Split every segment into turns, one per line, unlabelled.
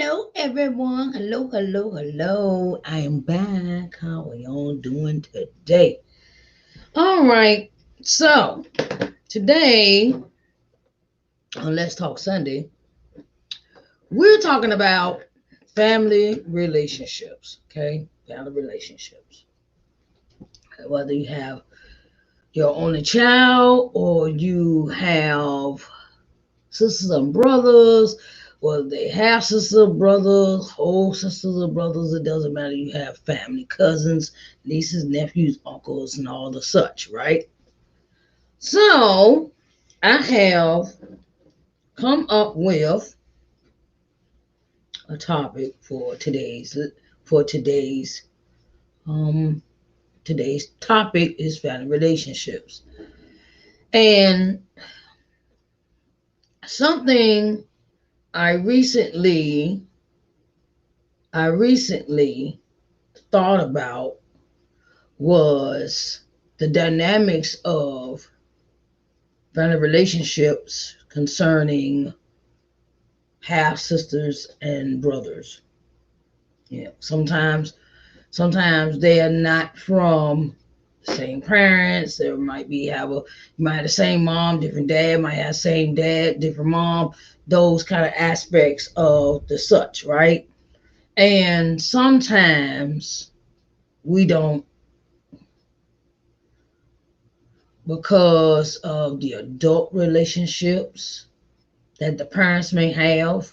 Hello, everyone. Hello, hello, hello. I am back. How are y'all doing today? All right. So, today on Let's Talk Sunday, we're talking about family relationships. Okay? Family relationships. Whether you have your only child or you have sisters and brothers, whether they have sisters or brothers, whole sisters or brothers, it doesn't matter. You have family, cousins, nieces, nephews, uncles, and all the such, right? So I have come up with a topic for um today's topic is family relationships. And something I recently I recently thought about was the dynamics of family relationships concerning half sisters and brothers. Yeah, sometimes they are not from the same parents. There might be have a you might have the same mom, different dad. Might have same dad, different mom. Those kind of aspects of the such, right? And sometimes we don't because of the adult relationships that the parents may have.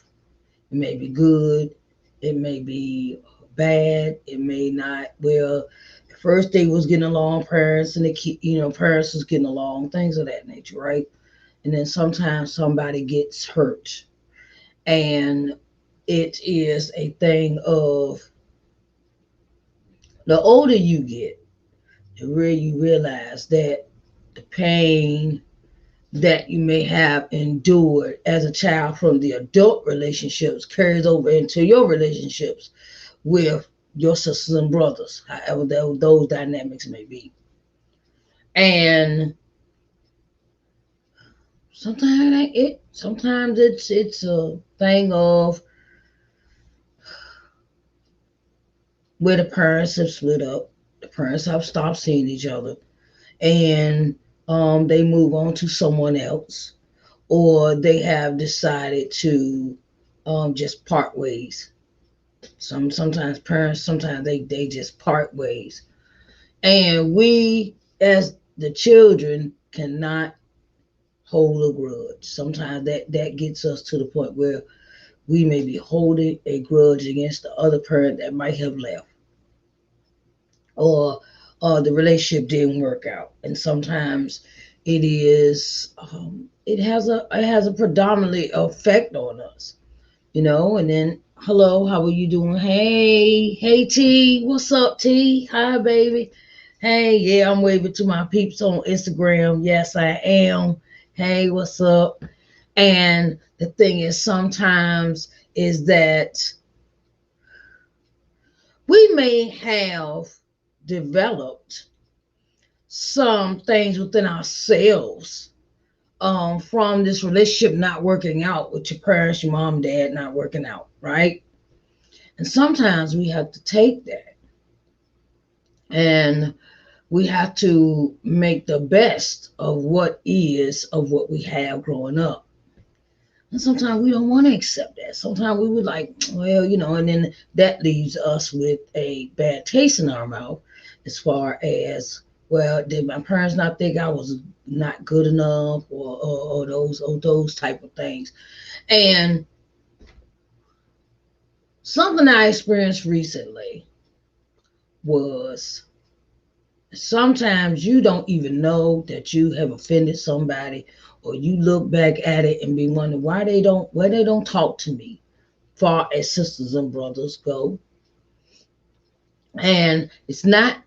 It may be good, it may be bad, it may not. Well, at first they was getting along, parents and the kid, parents was getting along, things of that nature, right? And then sometimes somebody gets hurt, and it is a thing of the older you get, the real you realize that the pain that you may have endured as a child from the adult relationships carries over into your relationships with your sisters and brothers, however those dynamics may be. And sometimes it's a thing of where the parents have split up, the parents have stopped seeing each other, and they move on to someone else, or they have decided to just part ways. Sometimes parents sometimes they just part ways, and we as the children cannot hold a grudge. Sometimes that gets us to the point where we may be holding a grudge against the other parent that might have left, or the relationship didn't work out. And sometimes it has a predominantly effect on us, and then hello, how are you doing? Hey T, what's up T? Hi baby. Hey, yeah, I'm waving to my peeps on Instagram. Yes, I am. Hey, what's up? And the thing is, sometimes is that we may have developed some things within ourselves from this relationship not working out with your parents, your mom, dad not working out, right? And sometimes we have to take that and we have to make the best of what we have growing up. And sometimes we don't want to accept that. Sometimes we would like, well, and then that leaves us with a bad taste in our mouth as far as, well, did my parents not think I was not good enough, or those type of things. And something I experienced recently was sometimes you don't even know that you have offended somebody, or you look back at it and be wondering why they don't talk to me, far as sisters and brothers go. And it's a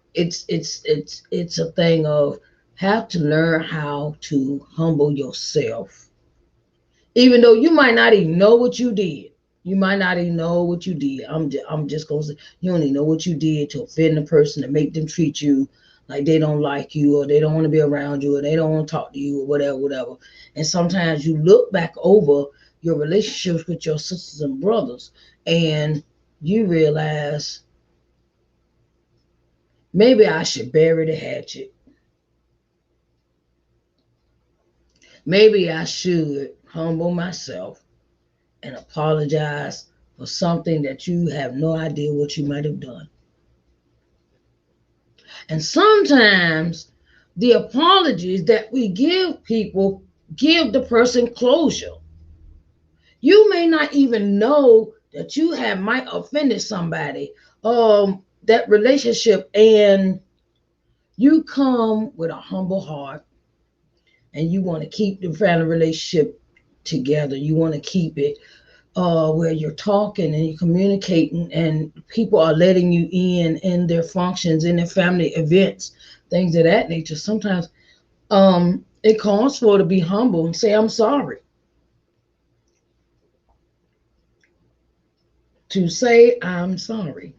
thing of have to learn how to humble yourself, even though you might not even know what you did. You might not even know what you did. I'm just gonna say you don't even know what you did to offend a person, to make them treat you like they don't like you, or they don't want to be around you, or they don't want to talk to you, or whatever, whatever. And sometimes you look back over your relationships with your sisters and brothers, and you realize maybe I should bury the hatchet. Maybe I should humble myself and apologize for something that you have no idea what you might have done. And sometimes the apologies that we give people give the person closure. You may not even know that you have might offended somebody, that relationship, and you come with a humble heart and you want to keep the family relationship together. You want to keep it where you're talking and you're communicating, and people are letting you in their functions, in their family events, things of that nature. Sometimes it calls for to be humble and say, I'm sorry. To say, I'm sorry.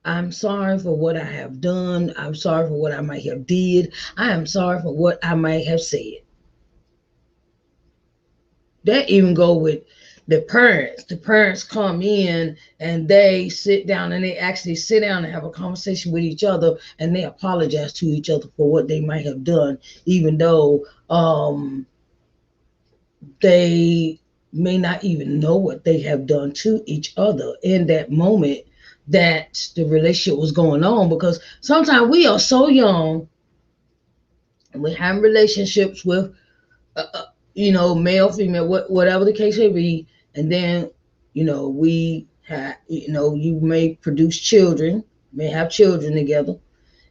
I'm sorry for what I have done. I'm sorry for what I might have did. I am sorry for what I might have said. That even go with the parents. The parents come in and they sit down and they actually sit down and have a conversation with each other, and they apologize to each other for what they might have done, even though they may not even know what they have done to each other in that moment that the relationship was going on. Because sometimes we are so young and we have relationships with uh, uh, male, female, whatever the case may be. And then, we have, you may produce children, may have children together,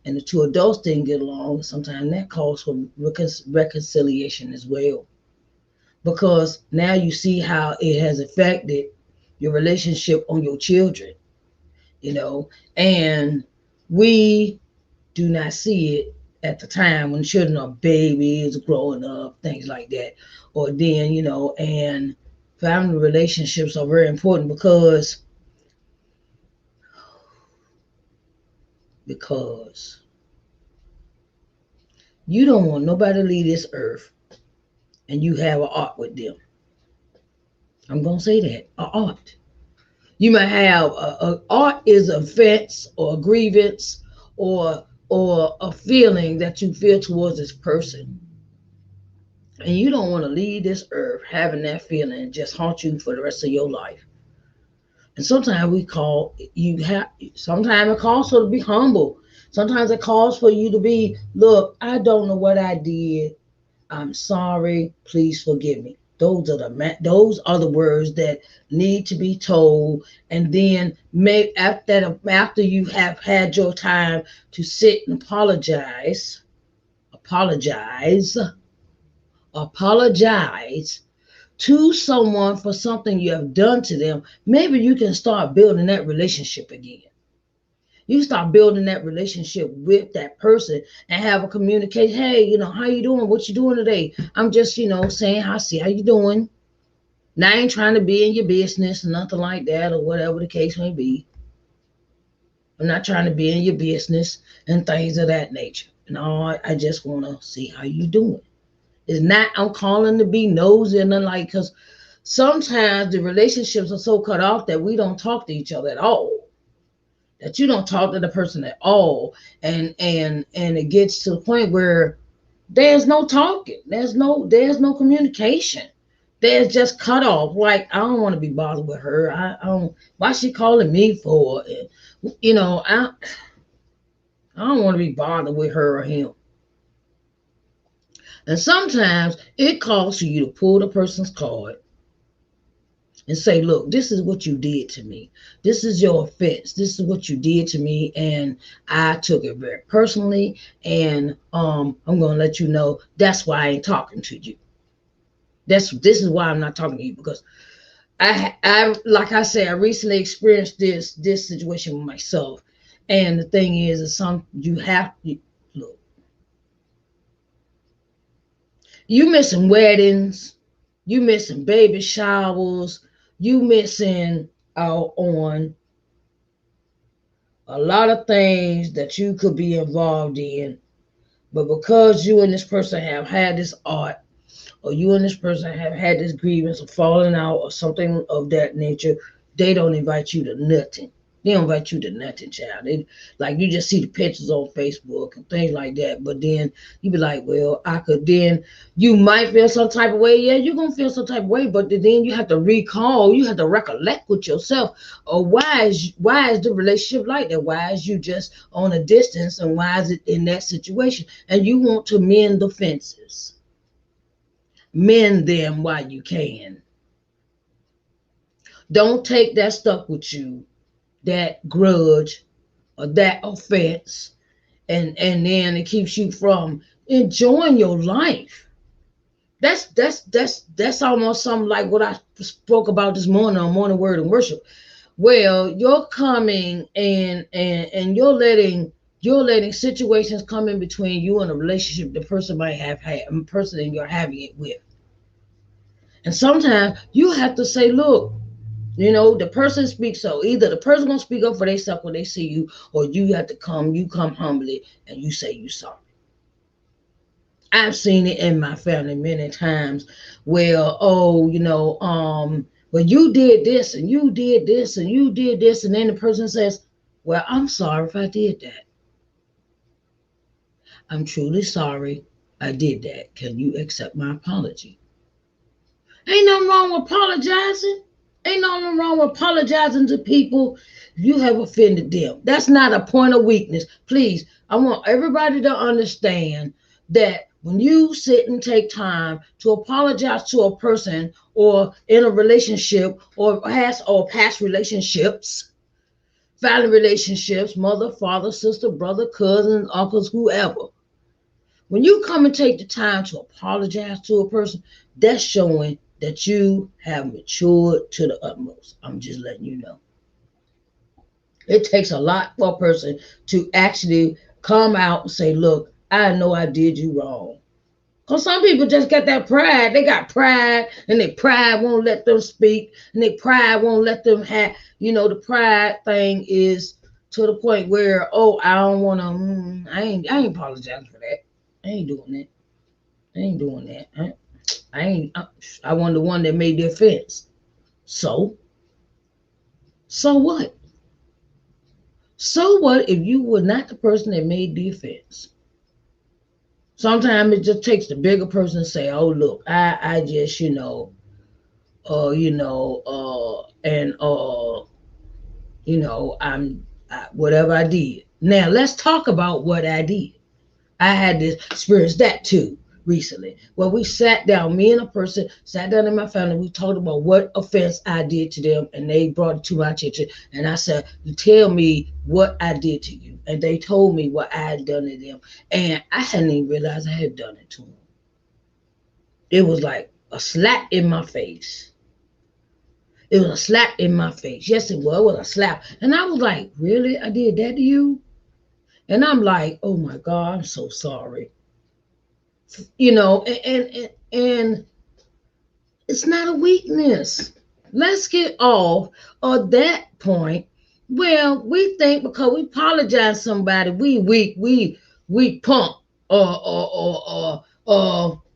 and the two adults didn't get along. Sometimes that calls for reconciliation as well. Because now you see how it has affected your relationship on your children, you know, and we do not see it at the time when children are babies growing up, things like that. Or then, and family relationships are very important because you don't want nobody to leave this earth and you have an art with them. I'm gonna say that, a art. You might have a art is a offense or a grievance or a feeling that you feel towards this person, and you don't want to leave this earth having that feeling just haunt you for the rest of your life. And sometimes we call you have. Sometimes it calls for you to be humble. Sometimes it calls for you to be, look, I don't know what I did. I'm sorry. Please forgive me. Those are the words that need to be told. And then maybe after you have had your time to sit and apologize, apologize to someone for something you have done to them. Maybe you can start building that relationship again. You start building that relationship with that person and have a communication. Hey, how you doing? What you doing today? I'm just, saying, I see how you doing. Now I ain't trying to be in your business or nothing like that, or whatever the case may be. I'm not trying to be in your business and things of that nature. No, I just want to see how you doing. It's not I'm calling to be nosy and nothing, like, because sometimes the relationships are so cut off that we don't talk to each other at all. That you don't talk to the person at all, and it gets to the point where there's no talking, there's no communication. There's just cut off. Like, I don't want to be bothered with her. I don't. Why she calling me for? And, I don't want to be bothered with her or him. And sometimes it calls for you to pull the person's card and say, look, this is what you did to me. This is your offense. This is what you did to me. And I took it very personally. And I'm going to let you know that's why I ain't talking to you. This is why I'm not talking to you, because I like I said, I recently experienced this situation with myself. And the thing is you have to look, you missing weddings, you missing baby showers, you missing out on a lot of things that you could be involved in. But because you and this person have had this art or you and this person have had this grievance or falling out or something of that nature, they don't invite you to nothing. They don't invite you to nothing, child. They like you just see the pictures on Facebook and things like that. But then you be like, well, I could then you might feel some type of way. Yeah, you're gonna feel some type of way, but then you have to recall, you have to recollect with yourself, or why is the relationship like that? Why is you just on a distance, and why is it in that situation? And you want to mend the fences, mend them while you can. Don't take that stuff with you, that grudge or that offense, and then it keeps you from enjoying your life. That's almost something like what I spoke about this morning on Morning Word and Worship. Well, you're coming and you're letting situations come in between you and a relationship the person might have had, a person that you're having it with. And sometimes you have to say, look, the person speaks, so either the person gonna speak up for themselves when they see you, or you come humbly and you say you sorry. I've seen it in my family many times where, oh, well, you did this and you did this and you did this, and then the person says, well, I'm sorry if I did that. I'm truly sorry I did that. Can you accept my apology? Ain't nothing wrong with apologizing. Ain't nothing wrong with apologizing to people if you have offended them. That's not a point of weakness. Please, I want everybody to understand that when you sit and take time to apologize to a person or in a relationship or past relationships, family relationships, mother, father, sister, brother, cousins, uncles, whoever, when you come and take the time to apologize to a person, that's showing that you have matured to the utmost. I'm just letting you know. It takes a lot for a person to actually come out and say, look, I know I did you wrong. Because some people just got that pride. They got pride, and their pride won't let them speak, and their pride won't let them have, the pride thing is to the point where, oh, I don't want to, I ain't apologizing for that. I ain't doing that. I ain't doing that. I ain't. I wasn't the one that made the offense. So, so what? So what if you were not the person that made the offense? Sometimes it just takes the bigger person to say, "Oh, look, I just, and whatever I did." Now let's talk about what I did. I had to experience that too recently. Well, we sat down, me and a person sat down in my family. We talked about what offense I did to them, and they brought it to my attention. And I said, "You tell me what I did to you." And they told me what I had done to them. And I hadn't even realized I had done it to them. It was like a slap in my face. It was a slap in my face. Yes, it was. It was a slap. And I was like, really? I did that to you? And I'm like, oh my God, I'm so sorry. And it's not a weakness. Let's get off of that point. Well, we think because we apologize to somebody, we weak, we punk, or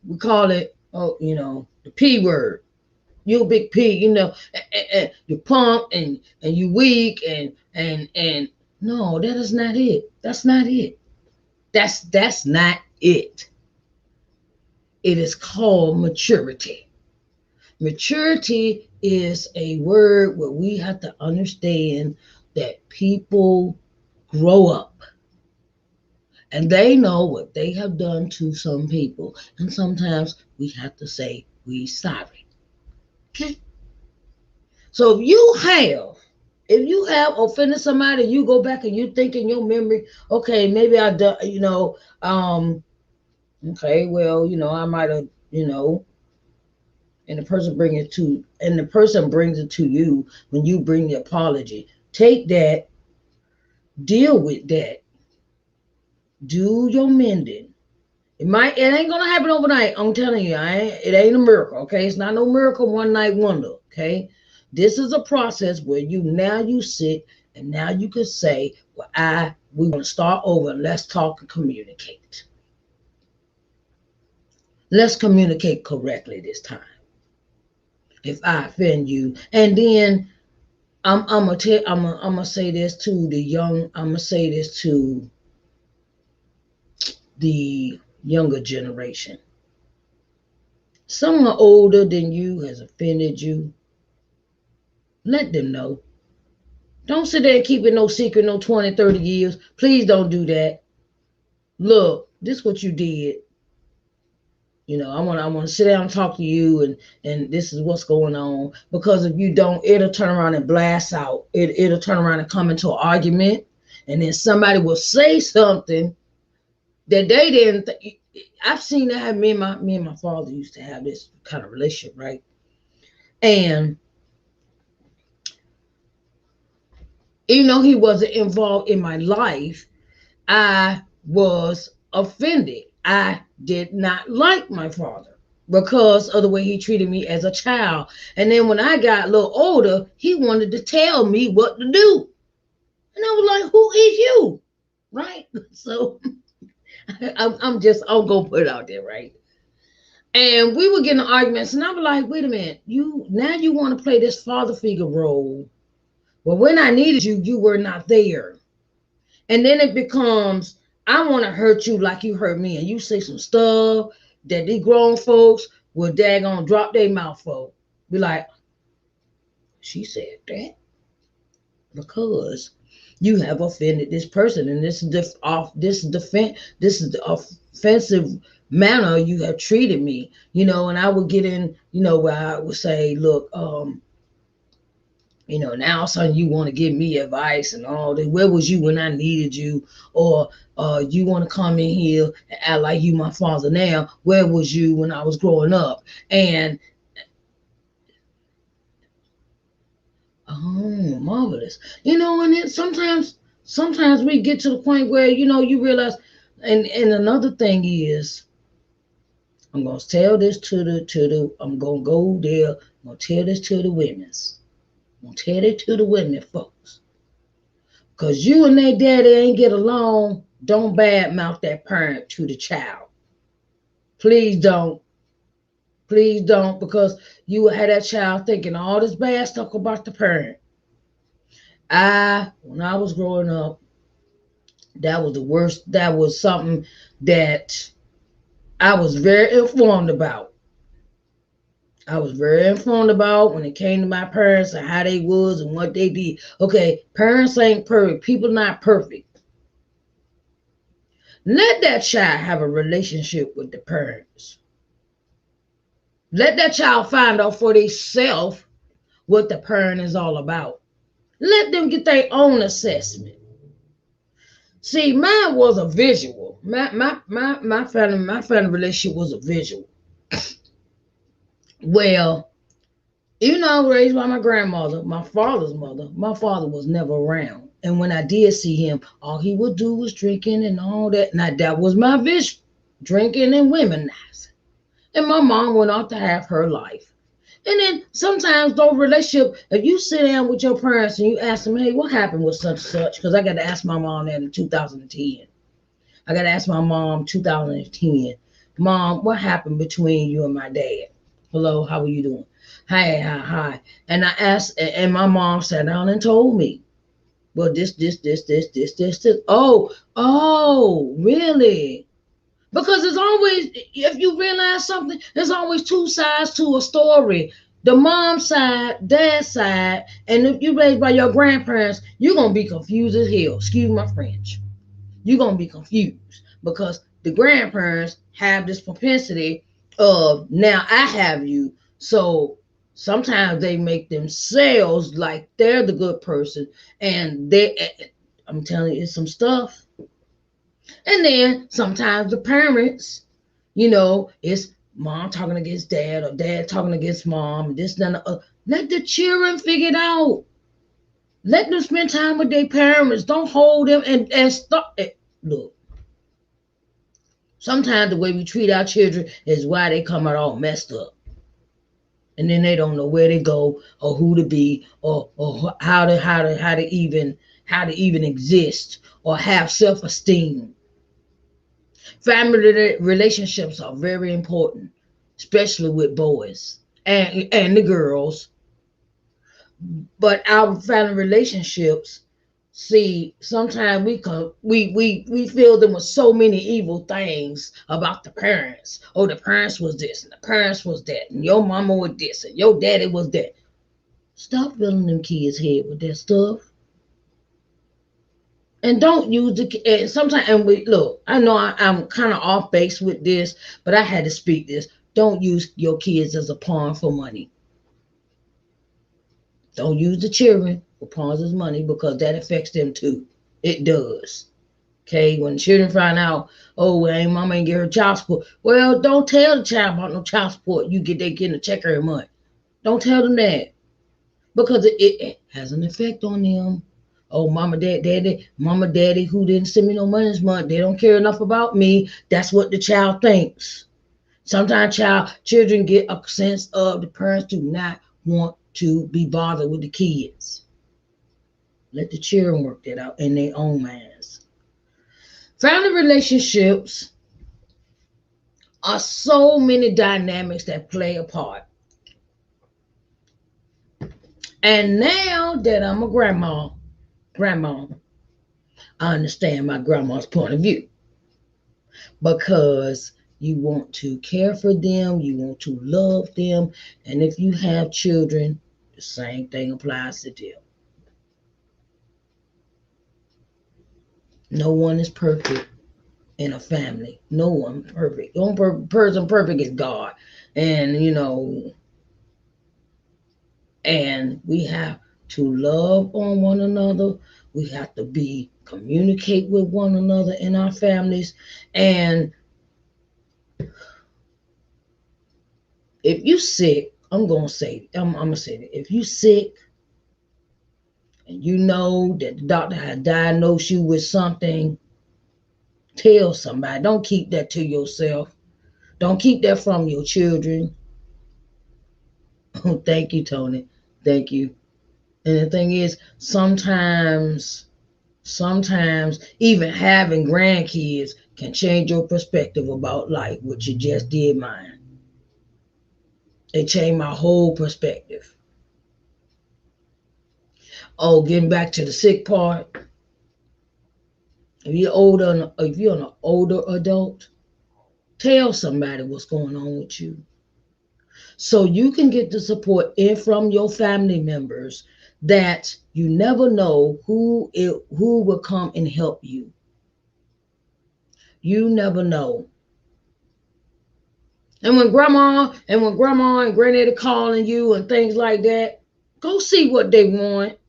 we call it, the P word. You a big P, and you punk and you weak and no, that is not it. That's not it. That's not it. It is called maturity. Maturity is a word where we have to understand that people grow up and they know what they have done to some people. And sometimes we have to say, we sorry. Okay? So if you have offended somebody, you go back and you think in your memory, okay, maybe I done, okay, well, I might have, and the person brings it to you when you bring the apology. Take that, deal with that, do your mending. It ain't gonna happen overnight. I'm telling you, it ain't a miracle. Okay, it's not no miracle one night wonder. Okay, this is a process where you sit and now you can say, well, we want to start over. Let's talk and communicate. Let's communicate correctly this time. If I offend you, and then I'm gonna say this to the young. I'm gonna say this to the younger generation. Someone older than you has offended you. Let them know. Don't sit there and keep it no secret, no 20, 30 years. Please don't do that. Look, this is what you did. I want to sit down and talk to you, and this is what's going on. Because if you don't, it'll turn around and blast out. It'll turn around and come into an argument, and then somebody will say something that they didn't. I've seen that. Me and my father used to have this kind of relationship, right? And even though he wasn't involved in my life, I was offended. I did not like my father because of the way he treated me as a child. And then when I got a little older, he wanted to tell me what to do. And I was like, who is you? Right? So I'm going to put it out there, right? And we were getting arguments, and I was like, wait a minute, you want to play this father figure role. Well, when I needed you, you were not there. And then it becomes, I want to hurt you like you hurt me. And you say some stuff that these grown folks will daggone drop their mouth for. Be like, she said that because you have offended this person. And this is the offensive manner you have treated me. And I would get in, where I would say, look, now son, you want to give me advice and all that. Where was you when I needed you? Or you want to come in here and act like you my father now. Where was you when I was growing up? And oh, marvelous. And then sometimes we get to the point where, you realize, and another thing is, I'm gonna tell this I'm gonna go there, I'm gonna tell this to the women's. I'm gonna tell it to the women folks. Cause you and their daddy ain't get along, don't badmouth that parent to the child. Please don't. Please don't, because you will have that child thinking all this bad stuff about the parent. When I was growing up, that was the worst. That was something that I was very informed about. I was very informed about when it came to my parents and how they was and what they did. Okay, parents ain't perfect. People not perfect. Let that child have a relationship with the parents. Let that child find out for themselves what the parent is all about. Let them get their own assessment. See, mine was a visual. My family relationship was a visual. Well, even though I was raised by my grandmother, my father's mother, my father was never around. And when I did see him, all he would do was drinking and all that. Now that was my vision. Drinking and womenizing. And my mom went off to have her life. And then sometimes those relationship, if you sit down with your parents and you ask them, hey, what happened with such and such? Because I got to ask my mom that in 2010. I got to ask my mom 2010. Mom, what happened between you and my dad? Hello, how are you doing? Hi. And I asked, and my mom sat down and told me, well, this. Oh, really? Because it's always, if you realize something, there's always two sides to a story. The mom side, dad side, and if you're raised by your grandparents, you're going to be confused as hell. Excuse my French. You're going to be confused because the grandparents have this propensity of, now I have you. So sometimes they make themselves like they're the good person. And I'm telling you, it's some stuff. And then sometimes the parents, it's mom talking against dad or dad talking against mom. This, then let the children figure it out. Let them spend time with their parents. Don't hold them and stop it. Look, sometimes the way we treat our children is why they come out all messed up. And then they don't know where to go or who to be or how to even exist or have self-esteem. Family relationships are very important, especially with boys and the girls. But our family relationships, see, sometimes we feel them with so many evil things about the parents. Oh, the parents was this and the parents was that, and your mama was this and your daddy was that. Stop filling them kids' head with that stuff. And don't use the and sometimes, and we look, I know I'm kind of off base with this, but I had to speak this. Don't use your kids as a pawn for money. Don't use the children for pawns as money, because that affects them too. It does. Okay, when the children find out, oh, well, ain't mama ain't get her child support. Well, don't tell the child about no child support. They getting a check every month. Don't tell them that, because it has an effect on them. Oh, mama, daddy, who didn't send me no money this month, they don't care enough about me. That's what the child thinks. Sometimes children get a sense of the parents do not want to be bothered with the kids. Let the children work that out in their own minds. Family relationships are so many dynamics that play a part. And now that I'm a grandma, I understand my grandma's point of view, because you want to care for them, you want to love them, and if you have children, the same thing applies to them. No one is perfect in a family. No one perfect. The only person perfect is God. And and we have to love on one another. We have to be communicate with one another in our families. And if you sick, I'm gonna say that if you sick and you know that the doctor has diagnosed you with something, tell somebody. Don't keep that to yourself. Don't keep that from your children. Oh, thank you, Tony. Thank you. And the thing is, sometimes even having grandkids can change your perspective about life, which you just did mine. It changed my whole perspective. Oh, getting back to the sick part. If you're an older adult, tell somebody what's going on with you, so you can get the support in from your family members, that you never know who will come and help you. You never know. And when grandma and granddaddy calling you and things like that, go see what they want.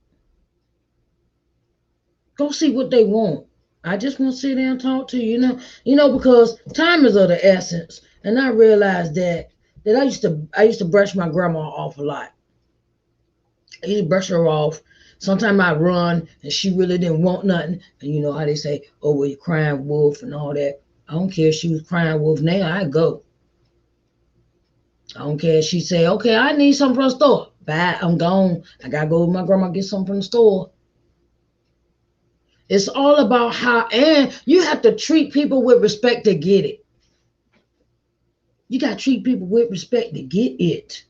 Go see what they want. I just want to sit there and talk to you, because time is of the essence. And I realized that I used to brush my grandma off a lot. I used to brush her off. Sometimes I run and she really didn't want nothing. And you know how they say, oh, well, you crying wolf and all that. I don't care if she was crying wolf now, I go. I don't care if she say, okay, I need something from the store. Bye, I'm gone. I gotta go with my grandma get something from the store. It's all about how, and you have to treat people with respect to get it. You gotta treat people with respect to get it.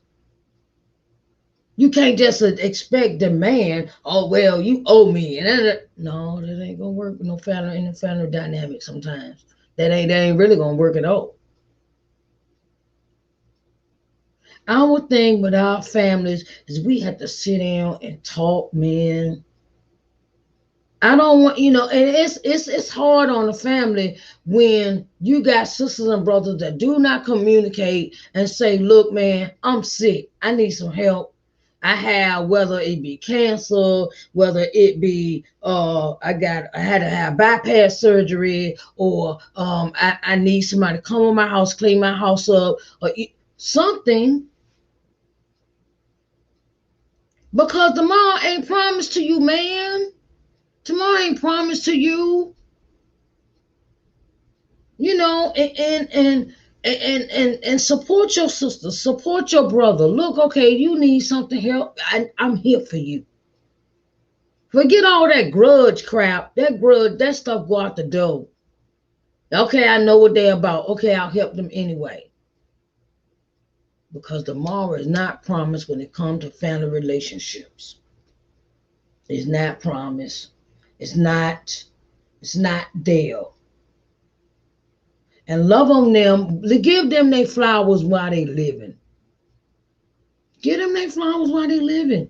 You can't just expect demand. Oh well, you owe me, and no, that ain't gonna work with no family in the family dynamic. Sometimes that ain't really gonna work at all. Our thing with our families is we have to sit down and talk, man. I don't want, and it's hard on the family when you got sisters and brothers that do not communicate and say, look, man, I'm sick. I need some help. I have, whether it be cancer, whether it be I had to have bypass surgery, or I need somebody to come to my house, clean my house up, or something, because tomorrow ain't promised to you, man. Tomorrow ain't promised to you. And support your sister, support your brother. Look, okay, you need something help, I'm here for you. Forget all that grudge crap. That stuff go out the door. Okay, I know what they're about. Okay, I'll help them anyway. Because tomorrow is not promised when it comes to family relationships. It's not promised. It's not, it's not there. And love on them. Give them their flowers while they living. Give them their flowers while they living.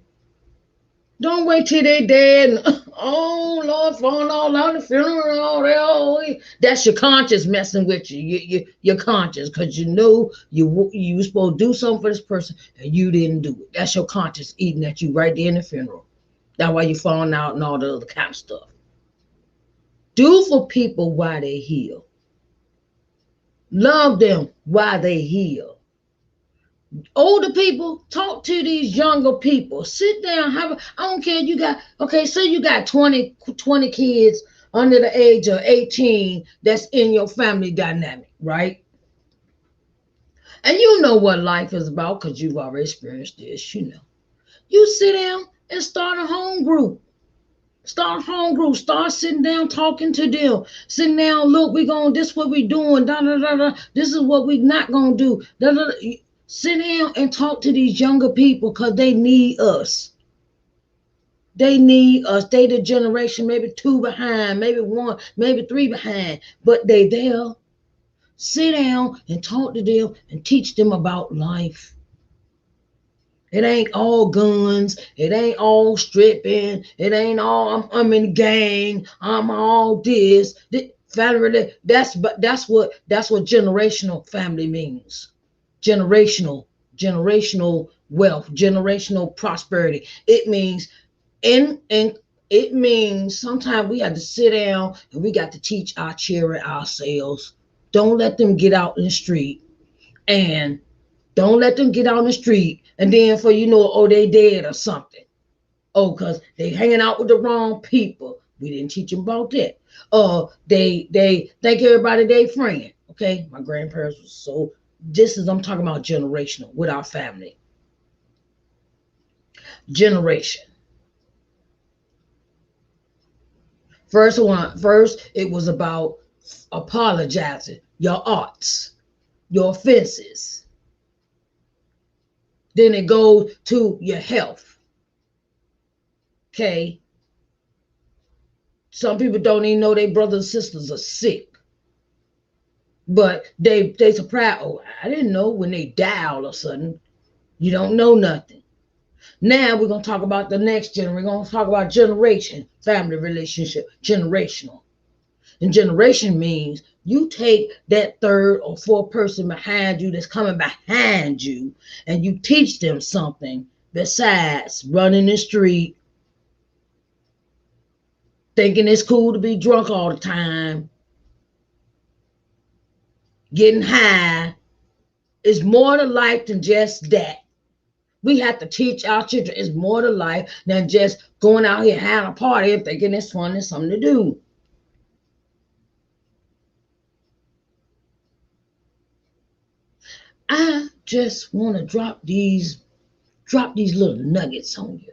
Don't wait till they dead and oh Lord, falling all out the funeral, all that. Oh, that's your conscience messing with you. Your conscience, because you know you were supposed to do something for this person and you didn't do it. That's your conscience eating at you right there in the funeral. That's why you falling out and all the other kind of stuff. Do for people while they heal. Love them while they heal. Older people, talk to these younger people. Sit down, I don't care, you got, okay, say you got 20 kids under the age of 18 that's in your family dynamic, right? And you know what life is about because you've already experienced this, you know. You sit down and start a home group. Start a home group. Start sitting down talking to them. Sitting down, look, this what we doing. Da, da, da, da. This is what we not gonna do. Da, da, da. Sit down and talk to these younger people because they need us. They need us. They the generation, maybe two behind, maybe one, maybe three behind, but they there. Sit down and talk to them and teach them about life. It ain't all guns. It ain't all stripping. It ain't all I'm in the gang. I'm all this. Family. That's what generational family means. Generational wealth, generational prosperity. It means and it means sometimes we have to sit down and we got to teach our children ourselves. Don't let them get out in the street and don't let them get out on the street and then for you know, oh, they dead or something. Oh, because they hanging out with the wrong people. We didn't teach them about that. They think everybody they friend. Okay, my grandparents was so. This is I'm talking about generational with our family. Generation. First it was about apologizing, your arts, your offenses. Then it goes to your health. Okay, some people don't even know their brothers and sisters are sick. But they surprised, oh, I didn't know when they die all of a sudden. You don't know nothing. Now we're gonna talk about the next generation. We're gonna talk about generation, family relationship, generational. And generation means you take that third or fourth person behind you that's coming behind you and you teach them something besides running the street, thinking it's cool to be drunk all the time, getting high. It's more to life than just that. We have to teach our children it's more to life than just going out here having a party and thinking it's fun and something to do. I just want to drop these little nuggets on you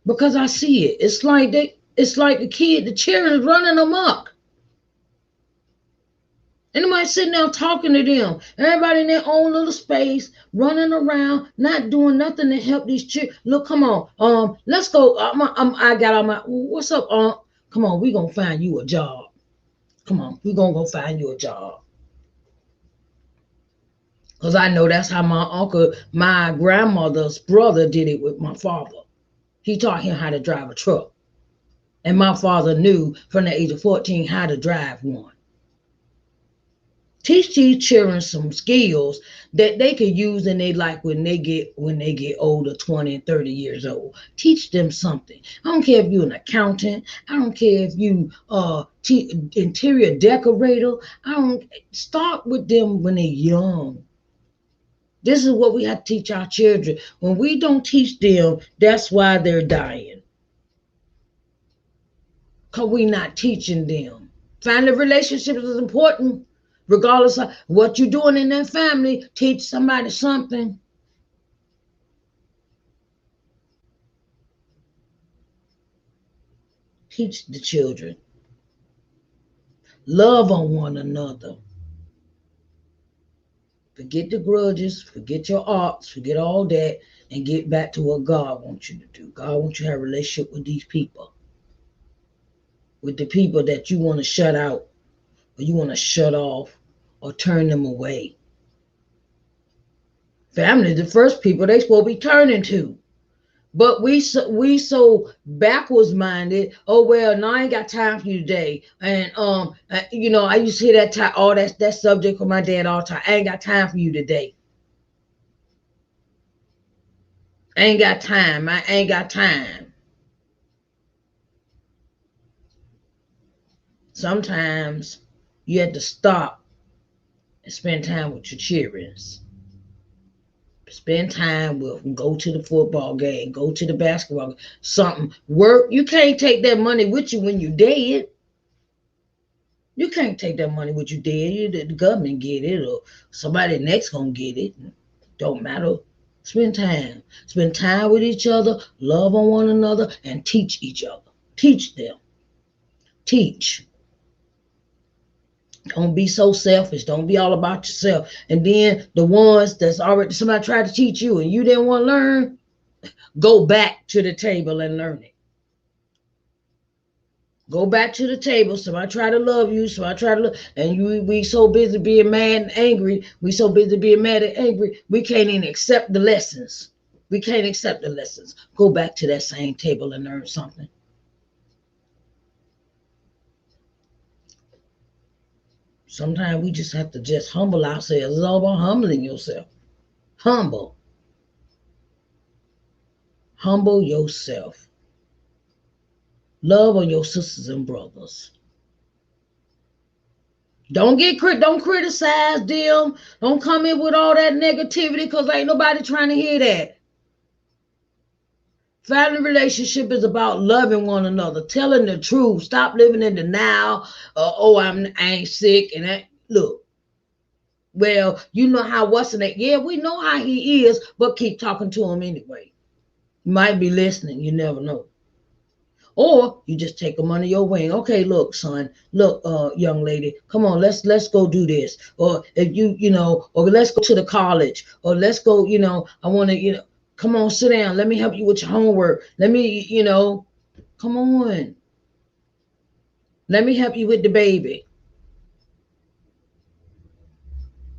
because I see it. It's like the children running amok. Anybody sitting there talking to them. Everybody in their own little space, running around, not doing nothing to help these children. Look, come on. Let's go. I got on my. What's up? Come on. We gonna find you a job. Come on. We gonna go find you a job. Cause I know that's how my grandmother's brother did it with my father. He taught him how to drive a truck, and my father knew from the age of 14 how to drive one. Teach these children some skills that they can use in their life when they get older, 20 and 30 years old. Teach them something. I don't care if you're an accountant. I don't care if you interior decorator. I don't start with them when they're young. This is what we have to teach our children. When we don't teach them, that's why they're dying. Because we're not teaching them. Family relationships is important. Regardless of what you're doing in that family, teach somebody something. Teach the children. Love on one another. Forget the grudges, forget your arts, forget all that, and get back to what God wants you to do. God wants you to have a relationship with these people, with the people that you want to shut out, or you want to shut off, or turn them away. Family, the first people they supposed to be turning to. But we so backwards minded. Oh well, no, I ain't got time for you today. And I used to hear that time, all that subject from my dad all the time. I ain't got time for you today. I ain't got time. I ain't got time. Sometimes you have to stop and spend time with your children. Spend time with them. Go to the football game. Go to the basketball game. Something. Work. You can't take that money with you when you're dead. You can't take that money with you dead. The government get it or somebody next gonna get it. Don't matter. Spend time. Spend time with each other. Love on one another and teach each other. Teach them. Teach. Don't be so selfish. Don't be all about yourself. And then the ones that's already somebody tried to teach you and you didn't want to learn, go back to the table and learn it. Go back to the table. Somebody try to love you. Somebody try to love, and we so busy being mad and angry. We so busy being mad and angry. We can't even accept the lessons. We can't accept the lessons. Go back to that same table and learn something. Sometimes we just have to just humble ourselves. It's all about humbling yourself. Humble. Humble yourself. Love on your sisters and brothers. Don't criticize them. Don't come in with all that negativity because ain't nobody trying to hear that. Family relationship is about loving one another, telling the truth. Stop living in the now. I ain't sick and that. Look, well, you know how what's in it. Yeah, we know how he is, but keep talking to him anyway. You might be listening. You never know. Or you just take them under your wing. Okay, look, son, look, young lady, come on, let's go do this. Or if or let's go to the college, or let's go, I want to, come on, sit down. Let me help you with your homework. Let me, come on. Let me help you with the baby.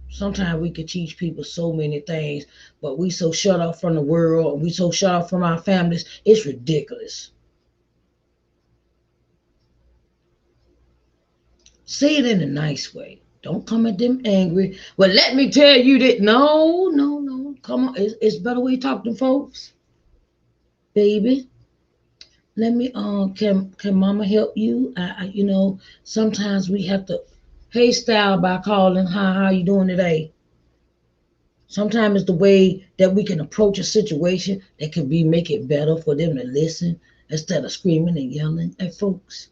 Sometimes we could teach people so many things, but we so shut off from the world, we so shut off from our families, it's ridiculous. Say it in a nice way. Don't come at them angry. Well, let me tell you that. No, no, no. Come on. It's better way you talk to folks. Baby, let me can mama help you? Sometimes we have to hey style by calling how you doing today? Sometimes it's the way that we can approach a situation that can be make it better for them to listen instead of screaming and yelling at folks.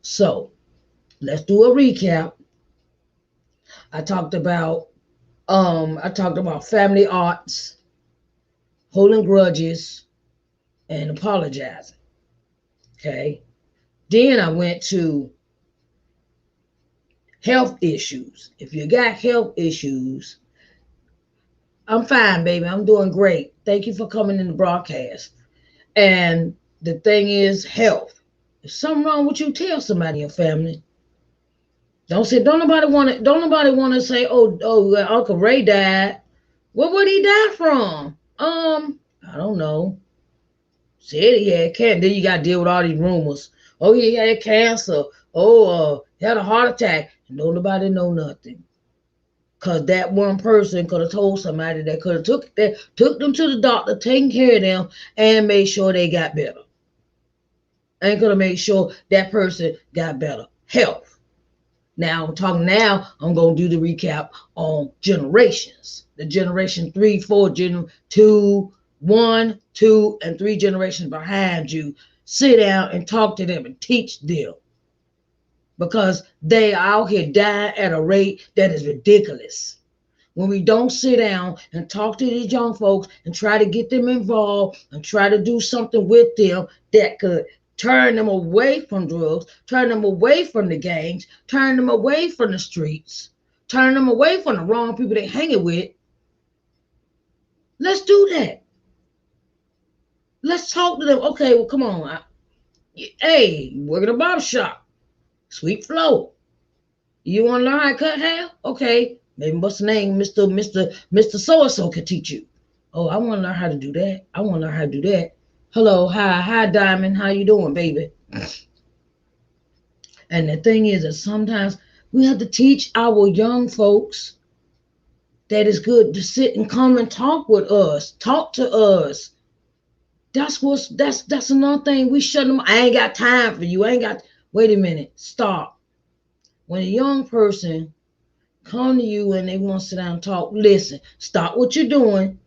So let's do a recap. I talked about family arts, holding grudges, and apologizing. Okay. Then I went to health issues. If you got health issues, I'm fine, baby. I'm doing great. Thank you for coming in the broadcast. And the thing is health. If something wrong with you, tell somebody in your family. Don't nobody want to say, Uncle Ray died. What would he die from? I don't know. Said he had cancer. Then you got to deal with all these rumors. Oh, he had cancer. Oh, he had a heart attack. And don't nobody know nothing. Cause that one person could have told somebody that could have took them to the doctor, taken care of them, and made sure they got better. And could have made sure that person got better. Health. Now I'm gonna do the recap on generations. The generation 3, 4, 2, 1, 2, and 3 generations behind you. Sit down and talk to them and teach them. Because they are out here dying at a rate that is ridiculous. When we don't sit down and talk to these young folks and try to get them involved and try to do something with them that could turn them away from drugs, turn them away from the gangs, turn them away from the streets, turn them away from the wrong people they hanging with. Let's do that. Let's talk to them. Okay, well, come on. Hey, work in a barber shop. Sweet flow. You want to learn how to cut hair? Okay. Maybe what's the name? Mr. So-and-so can teach you. Oh, I want to learn how to do that. I want to learn how to do that. Hello, hi, Diamond. How you doing, baby? And the thing is that sometimes we have to teach our young folks that it's good to sit and come and talk with us, talk to us. That's another thing. We shut them. I ain't got time for you. I ain't got. Wait a minute. Stop. When a young person come to you and they want to sit down and talk, listen. Stop what you're doing,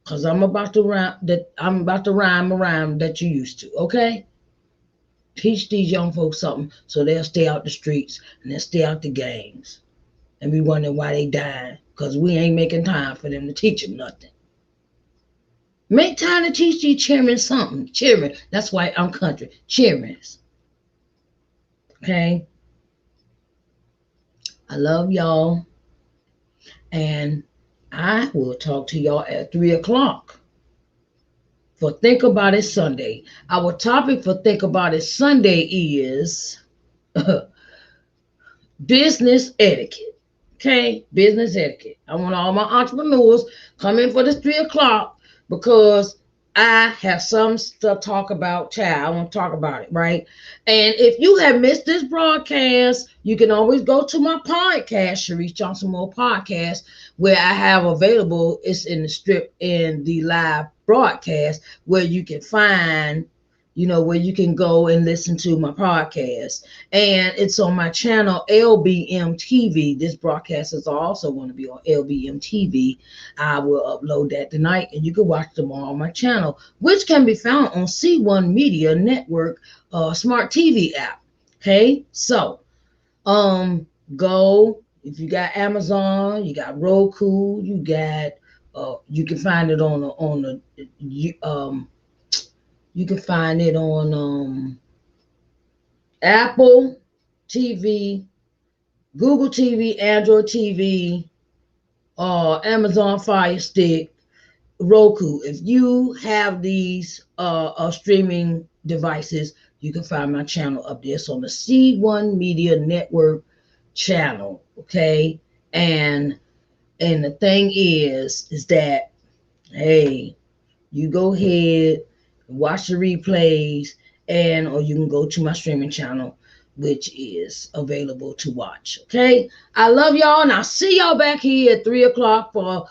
cause I'm about to rhyme a rhyme that you used to. Okay. Teach these young folks something so they'll stay out the streets and they'll stay out the gangs and be wondering why they dying, because we ain't making time for them to teach them nothing. Make time to teach these children something. Children. That's why I'm country. Children. Okay. I love y'all. And I will talk to y'all at 3 o'clock for Think About It Sunday. Our topic for Think About It Sunday is business etiquette. Okay. Business etiquette. I want all my entrepreneurs come in for this 3 o'clock because I have some stuff to talk about, child. I want to talk about it, right? And if you have missed this broadcast, you can always go to my podcast, Sharice Johnson Moore Podcast, where I have available. It's in the strip in the live broadcast where you can find, where you can go and listen to my podcast. And it's on my channel, LBM TV. This broadcast is also going to be on LBM TV. I will upload that tonight, and you can watch them all on my channel, which can be found on C1 Media Network smart TV app. Okay, so go. If you got Amazon, you got Roku, you got you can find it on you can find it on Apple TV, Google TV, Android TV, Amazon Fire Stick, Roku. If you have these streaming devices, you can find my channel up there. It's on the C1 Media Network channel. Okay, and the thing is that, hey, you go ahead, watch the replays, or you can go to my streaming channel, which is available to watch. Okay, I love y'all, and I'll see y'all back here at 3 o'clock for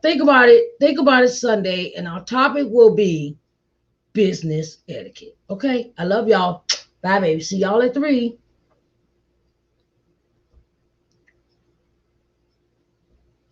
Think About It Sunday, and our topic will be business etiquette. Okay, I love y'all. Bye, baby. See y'all at 3.